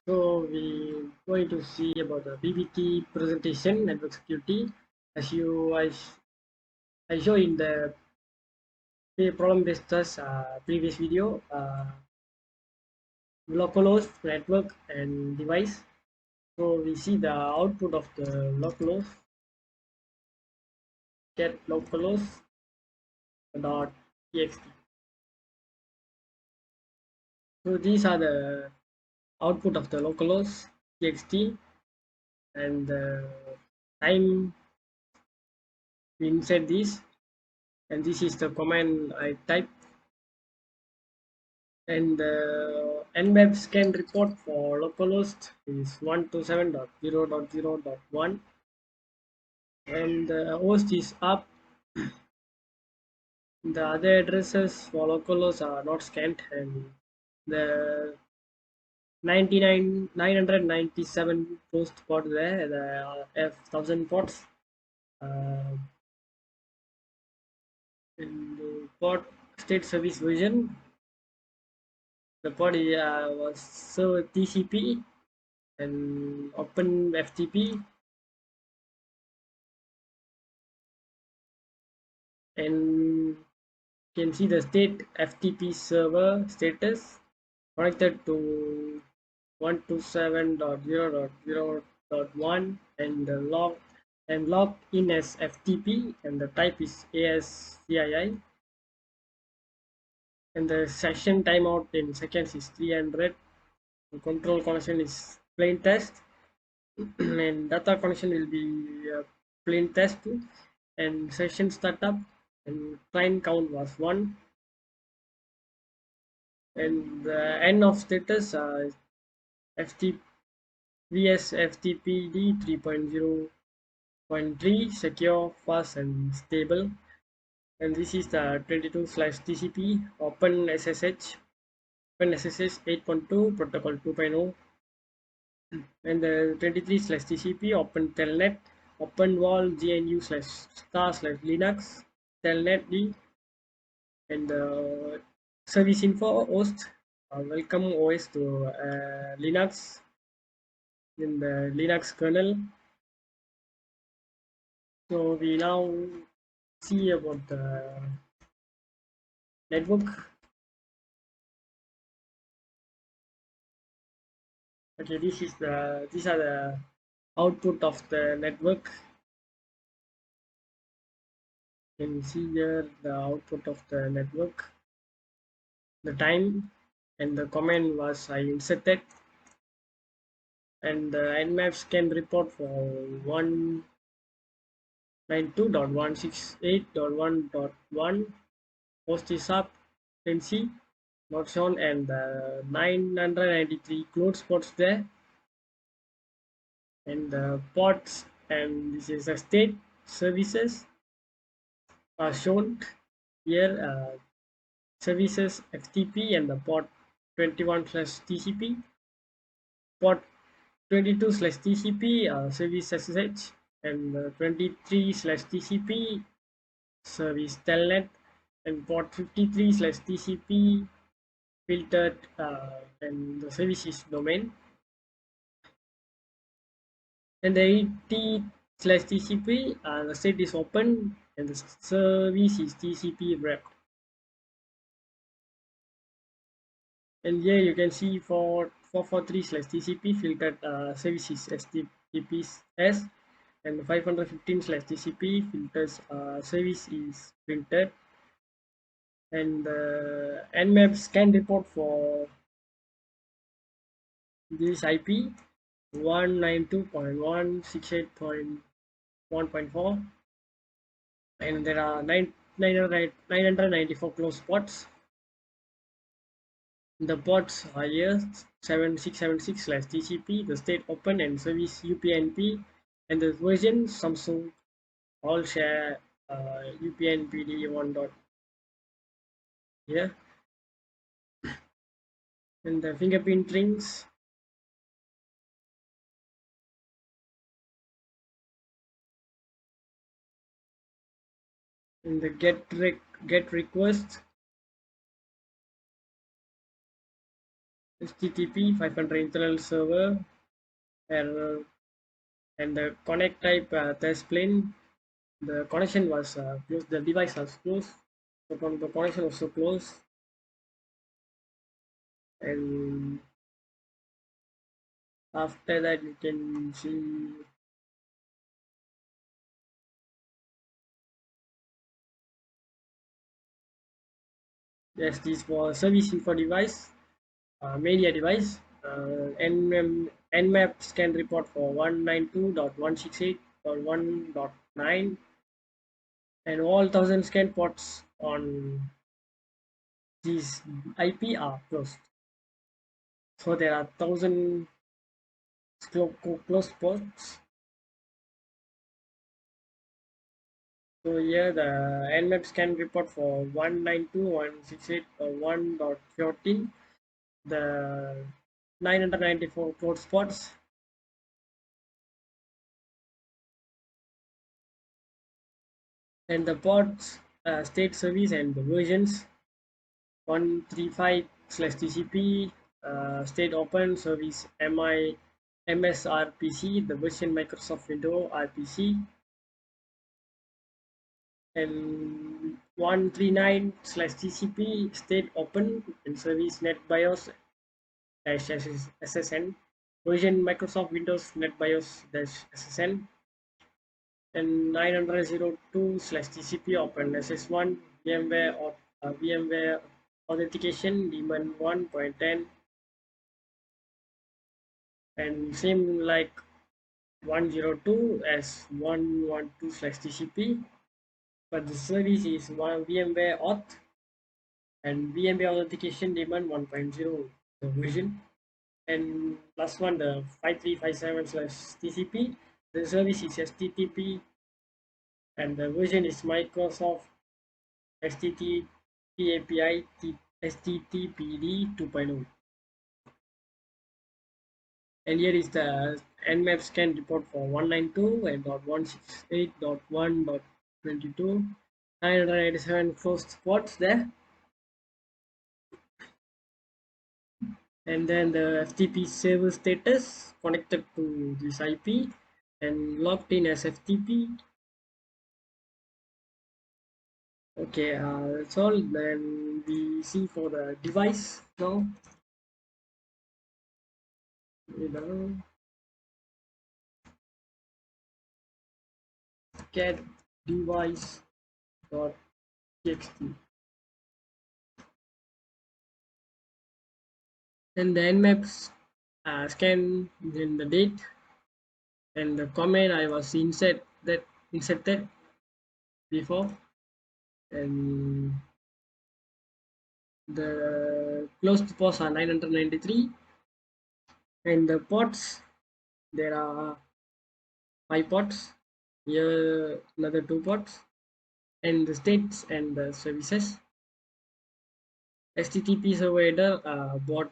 So we're going to see about the BBT presentation network security. As I show in the problem discuss previous video, localhost network and device. So we see the output of the localhost get localhost dot txt. So these are the output of the localhost txt, and the time we insert this, and this is the command I type. And the nmap scan report for localhost is 127.0.0.1, and the host is up. The other addresses for localhost are not scanned, and the 997 post port there, the F1000 ports, uh, in the port state service version. The port was server TCP and Open FTP, and can see the state FTP server status connected to 127.0.0.1, and the log in as FTP, and the type is ASCII, and the session timeout in seconds is 300. The control connection is plain test and data connection will be plain test too, and session startup and client count was 1, and the end of status FTP VSFTPD 3.0.3 secure, fast and stable. And this is the 22/TCP OpenSSH 8.2 protocol 2.0, and the 23/TCP Open Telnet Open Wall GNU/star/Linux Telnet D, and the service info host welcome OS to Linux in the Linux kernel. So we now see about the network. Okay, these are the output of the network. You can see here the output of the network, the time, and the command was I inserted, and the nmap scan report for 192.168.1.1 host is up, NC not shown, and the 993 closed spots there, and the ports, and this is the state services are shown here, services FTP and the port 21/TCP, port 22/TCP service SSH, and 23/TCP service telnet, and port 53/TCP filtered, and the service is domain, and the 80/TCP the state is open, and the service is TCP wrapped. And here you can see for 443/TCP filtered services HTTPS, and 515/TCP filters service is printed, and the nmap scan report for this IP 192.168.1.4, and there are 994 closed spots. The ports are here 7676/TCP, the state open and service UPnP, and the version Samsung all share UPnPD 1. Here, and the fingerprint rings, and the get request, HTTP 500 internal server error, and the connect type test plane. The connection was closed. The device was closed. The connection was so close, and after that you can see, yes, this was service info device, media device, nmap scan report for 192.168.1.9, and all 1000 scan ports on this IP are closed. So there are 1000 closed ports. So here the nmap scan report for 192.168.1.14, the 994 port spots, and the ports state service and the versions 135/TCP, state open service MSRPC, the version Microsoft Windows RPC, and 139/TCP, state open and service NetBIOS SSN, version Microsoft Windows NetBIOS SSN, and 902/TCP open SS1 VMware or VMware authentication daemon 1.10, and same like 102 as 112/TCP, but the service is one VMware auth and VMware authentication daemon 1.0 the version. And last one, the 5357/TCP, the service is HTTP and the version is Microsoft HTTP API HTTPD 2.0. And here is the nmap scan report for 192 and 168.1.22, 987 closed spots there, and then the FTP server status connected to this IP and logged in as FTP. Okay, that's all. Then we see for the device now. Get device dot txt, and the nmaps scan in the date, and the comment I was inserted before, and the closed ports are 993, and the ports there are 5 ports, here another 2 ports, and the states and the services. HTTP server header bot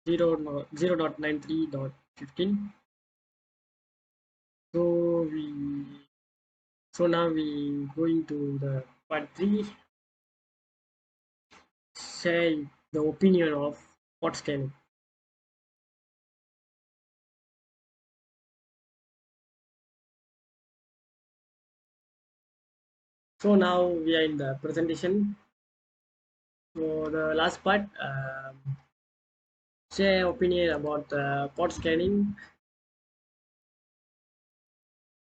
0.93.15. So now we going to the part 3, share the opinion of port scanning. So now we are in the presentation. So the last part, share opinion about port scanning.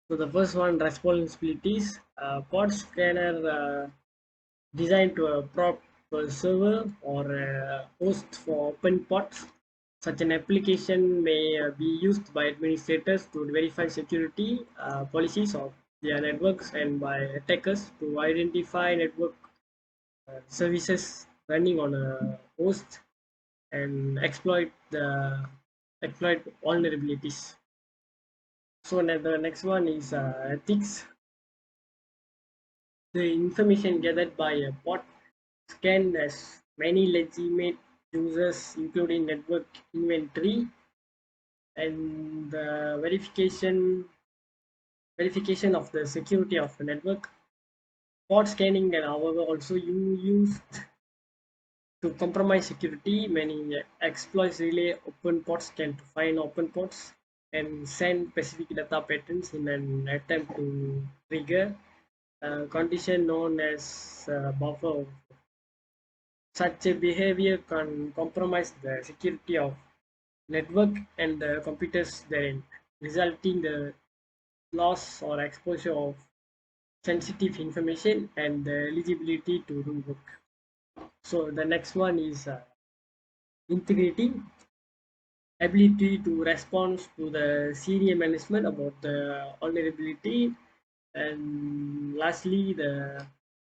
So the first one, responsibilities. Port scanner designed to a proper server or a host for open ports. Such an application may be used by administrators to verify security policies of their networks and by attackers to identify network services running on a host and exploit vulnerabilities. So the next one is ethics. The information gathered by a bot scan as many legitimate users, including network inventory, and the verification of the security of the network. Bot scanning can, however, also used To compromise security, many exploits rely open ports can to find open ports and send specific data patterns in an attempt to trigger a condition known as buffer. Such a behavior can compromise the security of network and the computers therein, resulting the loss or exposure of sensitive information and the eligibility to do work. So the next one is integrity, ability to respond to the senior management about the vulnerability, and lastly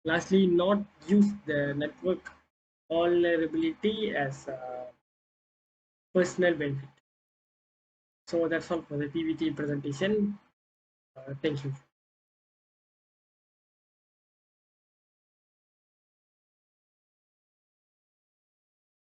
not use the network vulnerability as a personal benefit. So that's all for the PVT presentation. Thank you.